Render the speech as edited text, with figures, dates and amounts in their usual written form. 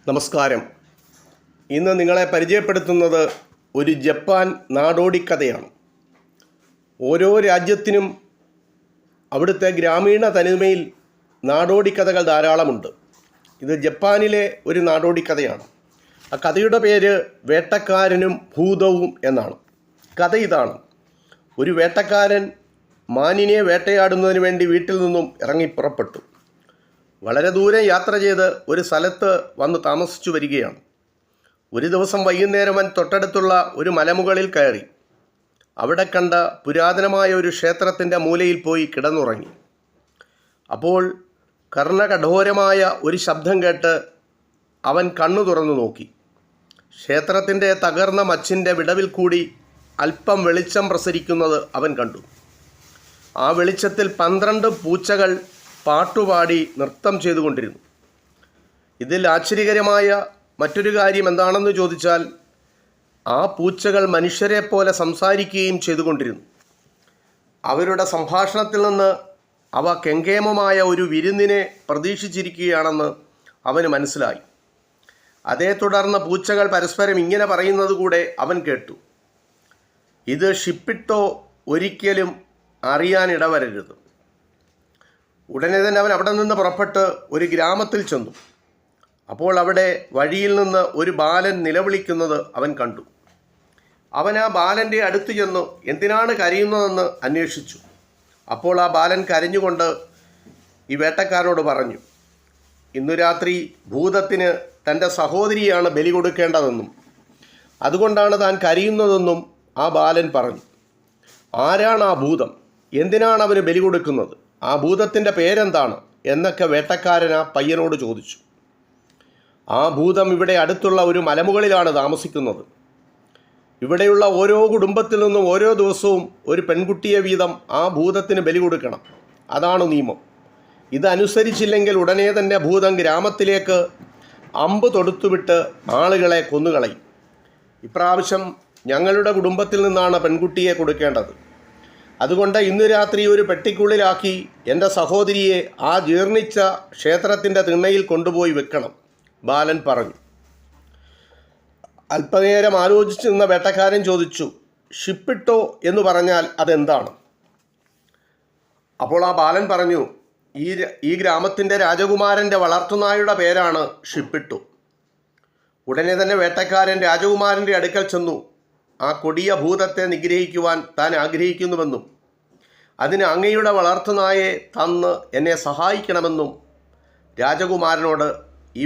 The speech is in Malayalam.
നമസ്കാരം. ഇന്ന് നിങ്ങളെ പരിചയപ്പെടുത്തുന്നത് ഒരു ജപ്പാൻ നാടോടിക്കഥയാണ്. ഓരോ രാജ്യത്തിനും അവിടുത്തെ ഗ്രാമീണ തനിമയിൽ നാടോടിക്കഥകൾ ധാരാളമുണ്ട്. ഇത് ജപ്പാനിലെ ഒരു നാടോടിക്കഥയാണ്. ആ കഥയുടെ പേര് വേട്ടക്കാരനും ഭൂതവും എന്നാണ്. കഥ ഇതാണ്: ഒരു വേട്ടക്കാരൻ മാനിനെ വേട്ടയാടുന്നതിന് വേണ്ടി വീട്ടിൽ നിന്നും ഇറങ്ങി പുറപ്പെട്ടു. വളരെ ദൂരെ യാത്ര ചെയ്ത് ഒരു സ്ഥലത്ത് വന്ന് താമസിച്ചു വരികയാണ്. ഒരു ദിവസം വൈകുന്നേരം അവൻ തൊട്ടടുത്തുള്ള ഒരു മലമുകളിൽ കയറി. അവിടെ കണ്ട പുരാതനമായ ഒരു ക്ഷേത്രത്തിൻ്റെ മൂലയിൽ പോയി കിടന്നുറങ്ങി. അപ്പോൾ കർണകഠോരമായ ഒരു ശബ്ദം കേട്ട് അവൻ കണ്ണു തുറന്നു നോക്കി. ക്ഷേത്രത്തിൻ്റെ തകർന്ന മച്ചിൻ്റെ വിടവിൽ കൂടി അല്പം വെളിച്ചം പ്രസരിക്കുന്നത് അവൻ കണ്ടു. ആ വെളിച്ചത്തിൽ 12 പൂച്ചകൾ പാട്ടുപാടി നൃത്തം ചെയ്തുകൊണ്ടിരുന്നു. ഇതിൽ ആശ്ചര്യകരമായ മറ്റൊരു കാര്യം എന്താണെന്ന് ചോദിച്ചാൽ, ആ പൂച്ചകൾ മനുഷ്യരെ പോലെ സംസാരിക്കുകയും ചെയ്തുകൊണ്ടിരുന്നു. അവരുടെ സംഭാഷണത്തിൽ നിന്ന് അവ കെങ്കേമമായ ഒരു വിരുന്നിനെ പ്രതീക്ഷിച്ചിരിക്കുകയാണെന്ന് അവന് മനസ്സിലായി. അതേ തുടർന്ന് പൂച്ചകൾ പരസ്പരം ഇങ്ങനെ പറയുന്നത് കൂടെ അവൻ കേട്ടു: ഇത് ഷിപ്പിട്ടോ ഒരിക്കലും അറിയാനിടവരരുത്. ഉടനെ തന്നെ അവൻ അവിടെ നിന്ന് പുറപ്പെട്ട് ഒരു ഗ്രാമത്തിൽ ചെന്നു. അപ്പോൾ അവിടെ വഴിയിൽ നിന്ന് ഒരു ബാലൻ നിലവിളിക്കുന്നത് അവൻ കണ്ടു. അവൻ ആ ബാലൻ്റെ അടുത്ത് ചെന്നു എന്തിനാണ് കരയുന്നതെന്ന് അന്വേഷിച്ചു. അപ്പോൾ ആ ബാലൻ കരഞ്ഞുകൊണ്ട് ഈ വേട്ടക്കാരനോട് പറഞ്ഞു: ഇന്നു രാത്രി ഭൂതത്തിന് തൻ്റെ സഹോദരിയാണ് ബലി കൊടുക്കേണ്ടതെന്നും അതുകൊണ്ടാണ് താൻ കരയുന്നതെന്നും ആ ബാലൻ പറഞ്ഞു. ആരാണ് ആ ഭൂതം? എന്തിനാണ് അവന് ബലി കൊടുക്കുന്നത്? ആ ഭൂതത്തിൻ്റെ പേരെന്താണ് എന്നൊക്കെ വേട്ടക്കാരൻ ആ പയ്യനോട് ചോദിച്ചു. ആ ഭൂതം ഇവിടെ അടുത്തുള്ള ഒരു മലമുകളിലാണ് താമസിക്കുന്നത്. ഇവിടെയുള്ള ഓരോ കുടുംബത്തിൽ നിന്നും ഓരോ ദിവസവും ഒരു പെൺകുട്ടിയെ വീതം ആ ഭൂതത്തിന് ബലി കൊടുക്കണം. അതാണ് നിയമം. ഇതനുസരിച്ചില്ലെങ്കിൽ ഉടനെ തന്നെ ഭൂതം ഗ്രാമത്തിലേക്ക് അമ്പ് തൊടുത്തുവിട്ട് ആളുകളെ കൊന്നുകളയും. ഇപ്രാവശ്യം ഞങ്ങളുടെ കുടുംബത്തിൽ നിന്നാണ് പെൺകുട്ടിയെ കൊടുക്കേണ്ടത്. അതുകൊണ്ട് ഇന്ന് രാത്രി ഒരു പെട്ടിക്കുള്ളിലാക്കി എൻ്റെ സഹോദരിയെ ആ ജീർണിച്ച ക്ഷേത്രത്തിൻ്റെ തിണ്ണയിൽ കൊണ്ടുപോയി വെക്കണം, ബാലൻ പറഞ്ഞു. അല്പനേരം ആലോചിച്ചു നിന്ന വേട്ടക്കാരൻ ചോദിച്ചു: ഷിപ്പിട്ടോ എന്ന് പറഞ്ഞാൽ അതെന്താണ്? അപ്പോൾ ആ ബാലൻ പറഞ്ഞു: ഈ ഗ്രാമത്തിൻ്റെ രാജകുമാരൻ്റെ വളർത്തുനായുടെ പേരാണ് ഷിപ്പിട്ടോ. ഉടനെ തന്നെ വേട്ടക്കാരൻ രാജകുമാരൻ്റെ അടുക്കൽ ചെന്നു ആ കൊടിയ ഭൂതത്തെ നിഗ്രഹിക്കുവാൻ താൻ ആഗ്രഹിക്കുന്നുവെന്നും അതിന് അങ്ങയുടെ വളർത്തുനായെ തന്ന് എന്നെ സഹായിക്കണമെന്നും രാജകുമാരനോട് ഈ